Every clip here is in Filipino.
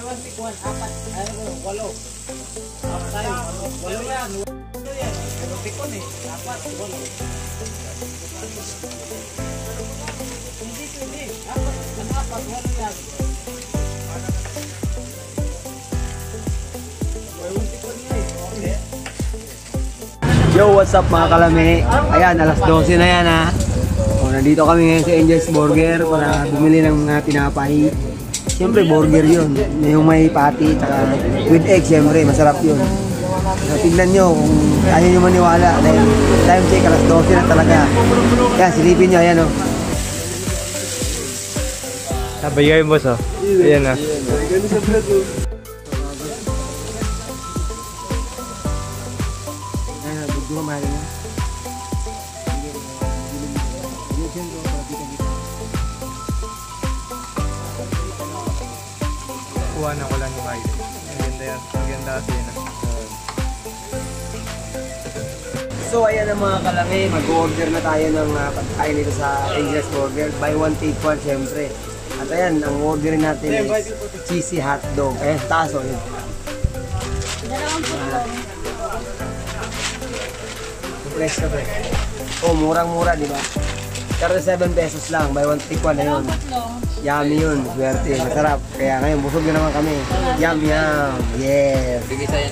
1 tikwan, 4, ano, 8. Tayo, 8 yan. 1 tikwan eh, 4, 8. Hindi, 4, 8 yan. Yo, what's up mga kalami? Ayan, alas 12 na yan ha. O, nandito kami ngayon sa Angel's Burger para bumili ng tinapay. Siyempre burger yun. Yung may patty, with egg siyempre, masarap yun. So, tignan nyo kung ayaw nyo maniwala. Dahil time check, alas 12 na talaga. Kaya silipin nyo, ayan o. Sabay boss oh. Ayan na. Kuha na ko lang yung bahay. Maganda yan. Maganda kasi yan. So ayan ang mga kalami, mag-order na tayo ng pagkain dito sa Angel's Burger. Buy one take one syempre. At ayan, ang order natin is cheesy hotdog. Ayan, taso yun. Fresh ka ba? Oh, murang-mura, di ba? 37 pesos lang, buy one take one na yun. Yummy yun, swerte, masarap. Kaya ngayon, busog na naman kami. Yum, yum. Yes. Bigay sa'yo.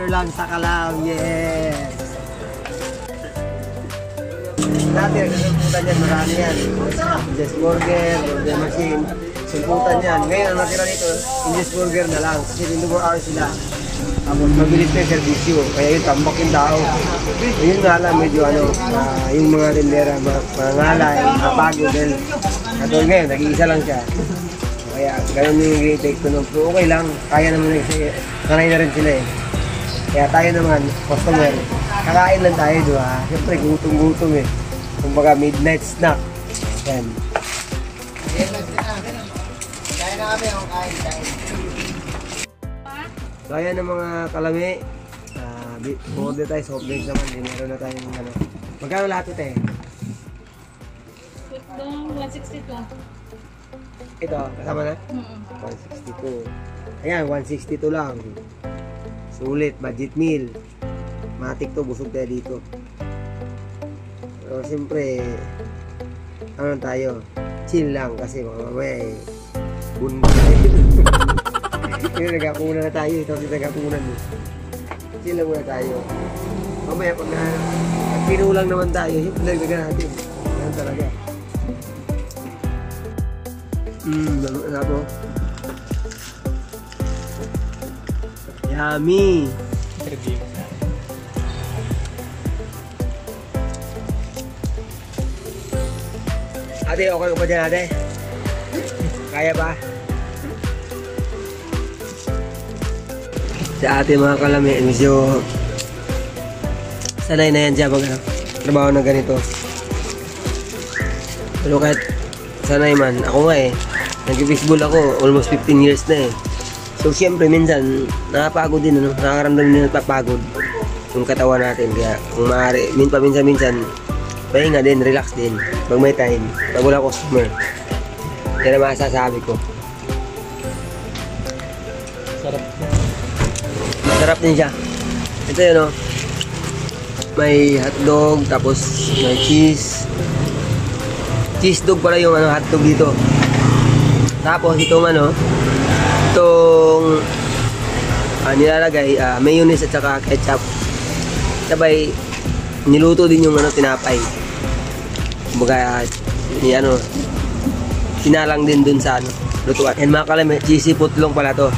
Lang sa kalam, yes! Dati, nagsulputan yan, marami yan. Angel's Burger, order machine, sulputan yan. Ngayon, ang natira nito, Angel's Burger na lang. Kasi 24 hours sila. Tapos, mabilis na yung servisyo. Kaya yun, tambak yung tao. Yun nga lang, medyo yung mga tindera, mga ngalay, napagod. Dahil, katulad ngayon, nag-iisa lang siya. Kaya, ganun yung take to no. Pero okay lang, kaya naman kasi, sanay na rin sila eh. Kaya tayo naman, customer, kakain lang tayo, diba? Siyempre, gutom-gutom eh. Kumbaga, midnight snack. Yan. Kaya na kami ang kain. So, ayan ang mga kalami. Order tayo, soft drinks naman. Meron na tayong ano. Magkano lahat ito eh? 162. Ito, kasama na? 162. Ayan, 162 lang. Sulit, budget meal. Matik to, busog tayo dito. Pero siyempre, ano tayo, chill lang kasi mamaya eh, bunda tayo. Yung nagkapunan na tayo, ito yung nagkapunan eh. Chill lang muna tayo. Mamaya pag pinulang naman tayo, yung pinagdagan natin. Yan talaga. Lalo na ito. Yummy! Ate, okay ka pa dyan ate? Kaya ba? Sa ate mga kalami, medyo sanay na yan dyan pag trabaho na ganito. Pero kahit sanay man, ako nga eh, nag-baseball ako, almost 15 years na eh. So siyempre minsan nakapagod din, nakakaramdam din napapagod yung katawan natin. Kaya kung maaari, minsan pahinga din, relax din pag may time, pag wala customer. Yan ang masasabi ko. Masarap din siya. Ito yun o, may hotdog, tapos may cheese, cheese dog pala yung hotdog dito. Tapos itong nilalagay mayonnaise at saka ketchup. Sabay niluto din yung tinapay. Kumbaga sinalang din dun sa lutuan. And mga kalame, cheesy footlong pala to.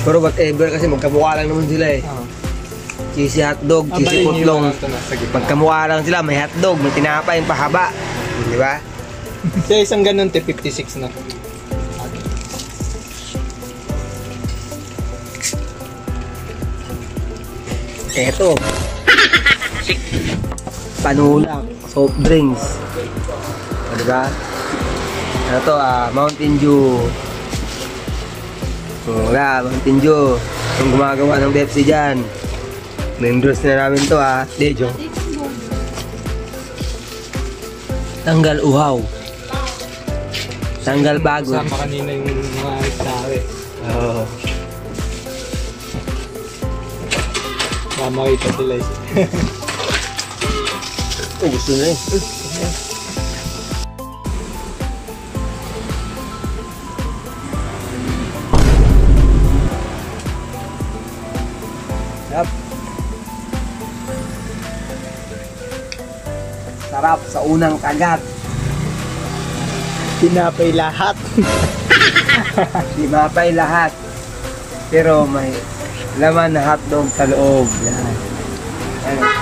Pero whatever kasi magkamukha lang naman sila eh. Cheesy hotdog, cheesy footlong. Magkamukha lang sila, may hotdog, may tinapay, yung pahaba. Di ba? Kaya isang ganun, 56 na. Eto. Panulak, soft drinks. Di ba? Ano to, Mountain Dew. Wala, Mountain Dew. Yung gumagawa ng Pepsi dyan. Na-endorse na namin to Dejo. Tanggal uhaw. Tanggal bago. Sama kanina yung mga nagsabi. Oo. Makita sila eh. Gusto na eh. Sarap sa unang kagat. Tinapay lahat. Tinapay lahat. Pero may laman na hotdog sa loob. Yan.